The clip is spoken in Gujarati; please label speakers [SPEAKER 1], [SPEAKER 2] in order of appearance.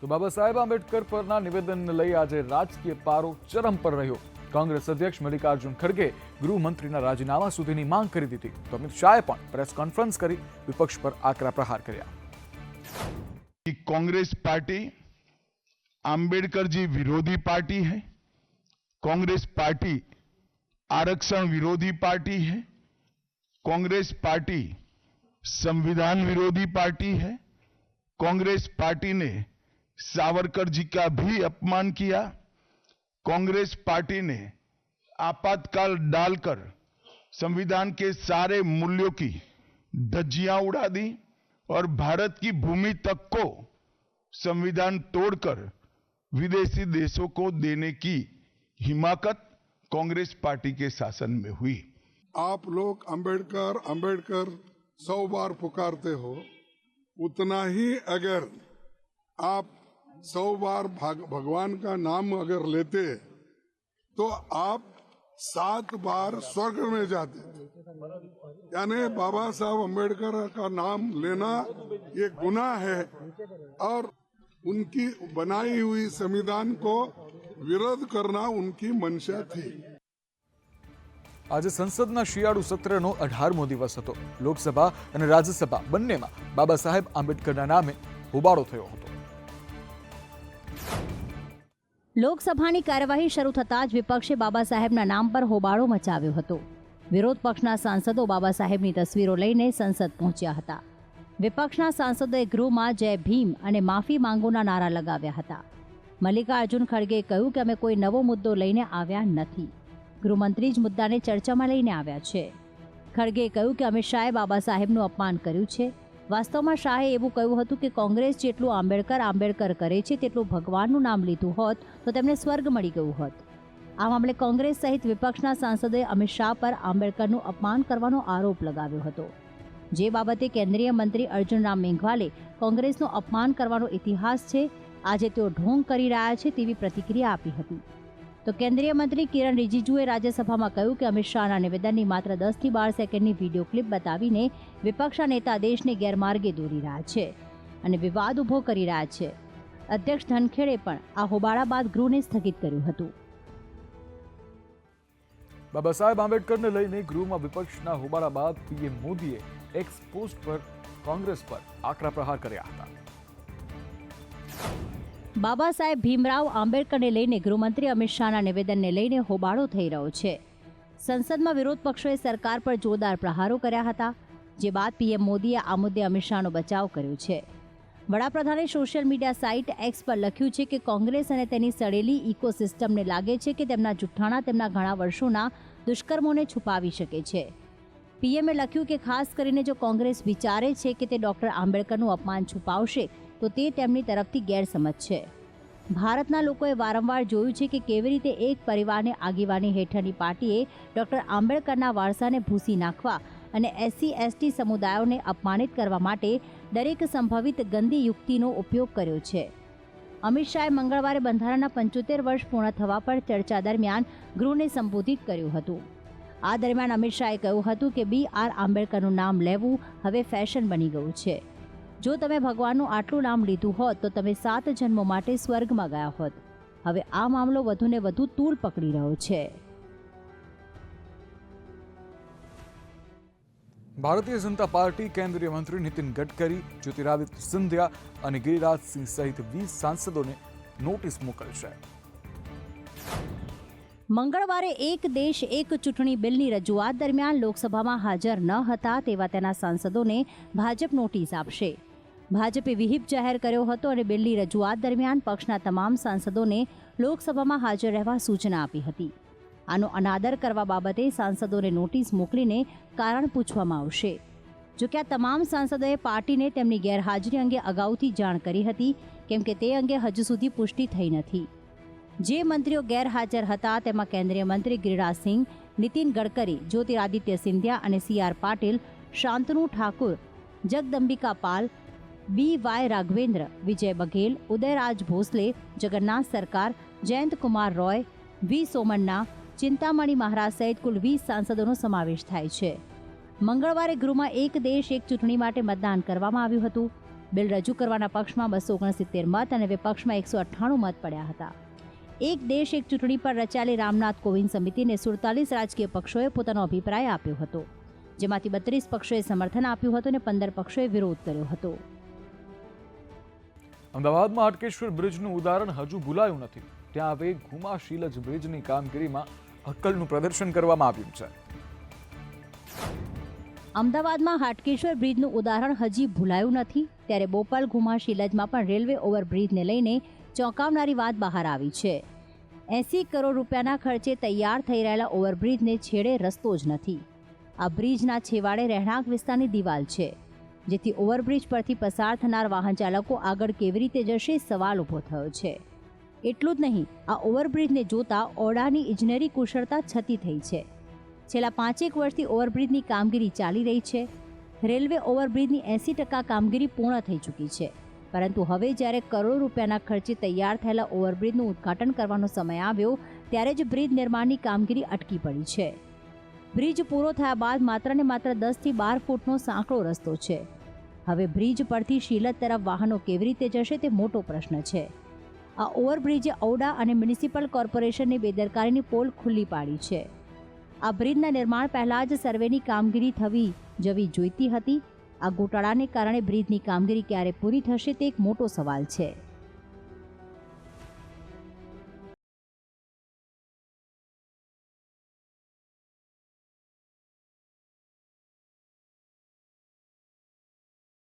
[SPEAKER 1] તો બાબા સાહેબ આંબેડકર પરના નિવેદનને લઈ આજે રાજકીય પારો ચરમ પર રહ્યો। કોંગ્રેસ અધ્યક્ષ મલ્લિકાર્જુન ખડગે ગૃહમંત્રીના રાજીનામા સુધીની માંગ કરી દીધી તો અમિત શાહે પણ પ્રેસ કોન્ફરન્સ કરી વિપક્ષ પર આકરા પ્રહાર કર્યા।
[SPEAKER 2] कांग्रेस पार्टी आंबेडकर जी विरोधी पार्टी है। कांग्रेस पार्टी आरक्षण विरोधी पार्टी है। कांग्रेस पार्टी संविधान विरोधी पार्टी है। कांग्रेस पार्टी ने सावरकर जी का भी अपमान किया। कांग्रेस पार्टी ने आपातकाल डालकर संविधान के सारे मूल्यों की धज्जियां उड़ा दी और भारत की भूमि तक को संविधान तोड़कर विदेशी देशों को देने की हिमाकत कांग्रेस पार्टी के शासन में हुई।
[SPEAKER 3] आप लोग अंबेडकर अंबेडकर 100 बार पुकारते हो, उतना ही अगर आप 100 बार भगवान का नाम अगर लेते तो आप 7 बार स्वर्ग में जाते। यानी बाबा साहब अंबेडकर का नाम लेना ये गुनाह है और उनकी बनाई हुई संविधान को विरोध करना उनकी मंशा थी।
[SPEAKER 1] આજે સંસદના શિયાળુ સત્રનો 18મો દિવસ હતો। લોકસભા અને રાજ્યસભા બંનેમાં બાબા સાહેબ આંબેડકરના નામે હોબાળો થયો હતો।
[SPEAKER 4] લોકસભાની કાર્યવાહી શરૂ થતાં જ વિપક્ષે બાબા સાહેબના નામ પર હોબાળો મચાવ્યો હતો। વિરોધ પક્ષના સાંસદો બાબા સાહેબની તસવીરો લઈને સંસદ પહોંચ્યા હતા। વિપક્ષના સાંસદોએ ગૃહમાં જય ભીમ અને માફી માંગોના નારા લગાવ્યા હતા। મલ્લિકાર્જુન ખડગેએ કહ્યું કે અમે કોઈ નવો મુદ્દો લઈને આવ્યા નથી, ગૃહમંત્રી જ મુદ્દાને ચર્ચામાં લઈને આવ્યા છે। ખડગેએ કહ્યું કે અમિત શાહે બાબા સાહેબનું અપમાન કર્યું છે। વાસ્તવમાં શાહે એવું કહ્યું હતું કે કોંગ્રેસ જેટલું આંબેડકર આંબેડકર કરે છે તેટલું ભગવાનનું નામ લીધું હોત તો તેમને સ્વર્ગ મળી ગયું હોત। આ મામલે કોંગ્રેસ સહિત વિપક્ષના સાંસદોએ અમિત શાહ પર આંબેડકરનું અપમાન કરવાનો આરોપ લગાવ્યો હતો। જે બાબતે કેન્દ્રીય મંત્રી અર્જુન રામ મેઘવાલે કોંગ્રેસનું અપમાન કરવાનો ઇતિહાસ છે, આજે તેઓ ઢોંગ કરી રહ્યા છે તેવી પ્રતિક્રિયા આપી હતી। તો કેન્દ્રીય મંત્રી કિરણ રિજિજુએ રાજ્યસભામાં કહ્યું કે અમિત શાહના નિવેદનની માત્ર 10 થી 12 સેકન્ડની વિડીયો ક્લિપ બતાવીને વિપક્ષના નેતા દેશને ગેરમાર્ગે દોરી રહ્યા છે અને વિવાદ ઊભો કરી રહ્યા છે। અધ્યક્ષ ધનખેડે પણ આ હોબાળા બાદ ગૃહને સ્થગિત કર્યું હતું।
[SPEAKER 1] બાબા સાહેબ આંબેડકરને લઈને ગૃહમાં વિપક્ષના હોબાળા બાદ પીએમ મોદીએ એક્સ પોસ્ટ પર કોંગ્રેસ પર આકરા પ્રહાર કર્યા હતા।
[SPEAKER 4] બાબા સાહેબ ભીમરાવ આંબેડકરને લઈને ગૃહમંત્રી અમિત શાહના નિવેદનને લઈને હોબાળો થઈ રહ્યો છે। સંસદમાં વિરોધ પક્ષોએ સરકાર પર જોરદાર પ્રહારો કર્યા હતા, જે બાદ પીએમ મોદીએ આ મુદ્દે અમિત શાહનો બચાવ કર્યો છે। વડાપ્રધાને સોશિયલ મીડિયા સાઇટ એક્સ પર લખ્યું છે કે કોંગ્રેસ અને તેની સડેલી ઇકોસિસ્ટમને લાગે છે કે તેમના જુઠ્ઠાણા તેમના ઘણા વર્ષોના દુષ્કર્મોને છુપાવી શકે છે। પીએમએ લખ્યું કે ખાસ કરીને જો કોંગ્રેસ વિચારે છે કે તે ડોક્ટર આંબેડકરનું અપમાન છુપાવશે તો તે તેમની તરફથી ગેરસમજ છે। ભારતના લોકોએ વારંવાર જોયું છે કે કેવી રીતે એક પરિવારની આગેવાની હેઠળની પાર્ટીએ ડોક્ટર આંબેડકરના વારસાને ભૂંસી નાખવા અને SC/ST સમુદાયોને અપમાનિત કરવા માટે દરેક સંભવિત ગંદી યુક્તિનો ઉપયોગ કર્યો છે। અમિત શાહે મંગળવારે બંધારણના 75 વર્ષ પૂર્ણ થવા પર ચર્ચા દરમિયાન ગૃહને સંબોધિત કર્યું હતું। આ દરમિયાન અમિત શાહે કહ્યું હતું કે BR આંબેડકરનું નામ લેવું હવે ફેશન બની ગયું છે। જો તમે ભગવાનનું આટલું નામ લીધું હોત તો તમે 7 જન્મો માટે સ્વર્ગમાં ગયા હોત। હવે આ મામલો વધુને વધુ તૂલ પકડી રહ્યો છે।
[SPEAKER 1] ભારતીય જનતા પાર્ટી કેન્દ્રીય મંત્રી નીતિન ગડકરી, જ્યોતિરાદિત્ય સિંધિયા અને ગિરિરાજ સિંહ સહિત 20 સાંસદોને નોટિસ મોકલશે।
[SPEAKER 4] મંગળવારે એક દેશ એક ચૂંટણી બિલની રજૂઆત દરમિયાન લોકસભામાં હાજર ન હતા તેવા તેના સાંસદોને ભાજપ નોટિસ આપશે। ભાજપે વિહિપ જાહેર કર્યો હતો અને બિલની રજૂઆત દરમિયાન પક્ષના તમામ સાંસદોને લોકસભામાં હાજર રહેવા સૂચના આપી હતી। આનો અનાદર કરવા બાબતે સાંસદોને નોટિસ મોકલીને કારણ પૂછવામાં આવશે। જો કે આ તમામ સાંસદોએ પાર્ટીને તેમની ગેરહાજરી અંગે અગાઉથી જાણ કરી હતી, કેમ કે તે અંગે હજુ સુધી પુષ્ટિ થઈ નથી। જે મંત્રીઓ ગેરહાજર હતા તેમાં કેન્દ્રીય મંત્રી ગિરિરાજ સિંહ, નીતિન ગડકરી, જ્યોતિરાદિત્ય સિંધિયા અને CR Patil, Shantanu Thakur, Jagdambika Pal, BY Raghavendra, વિજય બઘેલ, ઉદયરાજ ભોસલે, જગન્નાથ સરકાર, જયંત કુમાર રોય, V સોમન્ના, ચિંતામણી મહારાજ સહિત કુલ 20 સાંસદોનો સમાવેશ થાય છે। મંગળવારે ગૃહમાં એક દેશ એક ચૂંટણી માટે મતદાન કરવામાં આવ્યું હતું। બિલ રજૂ કરવાના પક્ષમાં 269 મત અને વિપક્ષમાં 198 મત પડ્યા હતા. એક દેશ એક ચૂંટણી પર રચાયેલી રામનાથ કોવિંદ સમિતિને 47 રાજકીય પક્ષોએ પોતાનો અભિપ્રાય આપ્યો હતો, જેમાંથી 32 પક્ષોએ સમર્થન આપ્યું હતું અને 15 પક્ષોએ વિરોધ કર્યો હતો.
[SPEAKER 1] અમદાવાદમાં હાટકેશ્વર બ્રિજનું ઉદાહરણ હજુ ભૂલાયું નથી. ત્યાં હવે ઘુમા શીલજ બ્રિજની કામગીરીમાં અક્કલનું પ્રદર્શન કરવામાં આવ્યું છે.
[SPEAKER 4] અમદાવાદમાં હાટકેશ્વર બ્રિજનું ઉદાહરણ હજી ભૂલાયું નથી, ત્યારે બોપલ ઘુમા શીલજમાં પણ રેલવે ઓવરબ્રિજને લઈને ચોંકાવનારી વાત બહાર આવી છે. 80 કરોડ રૂપિયાના ખર્ચે તૈયાર થઈ રહેલા ઓવરબ્રિજને છેડે રસ્તો જ નથી. આ બ્રિજના છેવાડે રહેણાંક વિસ્તારની દિવાલ છે, જેથી ઓવરબ્રિજ પરથી પસાર થનાર વાહન ચાલકો આગળ કેવી રીતે જશે સવાલ ઊભો થયો છે. એટલું જ નહીં, આ ઓવરબ્રિજને જોતા ઓરડાની ઇજનેરી કુશળતા છતી થઈ છે. છેલ્લા 5 વર્ષથી ઓવરબ્રિજની કામગીરી ચાલી રહી છે. રેલવે ઓવરબ્રિજની 80% કામગીરી પૂર્ણ થઈ ચૂકી છે, પરંતુ હવે જ્યારે કરોડો રૂપિયાના ખર્ચે તૈયાર થયેલા ઓવરબ્રિજનું ઉદ્ઘાટન કરવાનો સમય આવ્યો ત્યારે જ બ્રિજ નિર્માણની કામગીરી અટકી પડી છે. બ્રિજ પૂરો થયા બાદ માત્ર ને માત્ર 10 થી 12 ફૂટનો સાંકડો રસ્તો છે. હવે બ્રિજ પરથી શીલજ તરફ વાહનો કેવી રીતે જશે તે મોટો પ્રશ્ન છે. આ ઓવરબ્રિજે ઔડા અને મ્યુનિસિપલ કોર્પોરેશનની બેદરકારીની પોલ ખુલ્લી પાડી છે. આ બ્રિજના નિર્માણ પહેલાં જ સર્વેની કામગીરી થવી જવી જોઈતી હતી. આ ગોટાળાને કારણે બ્રિજની કામગીરી ક્યારે પૂરી થશે તે એક મોટો સવાલ છે.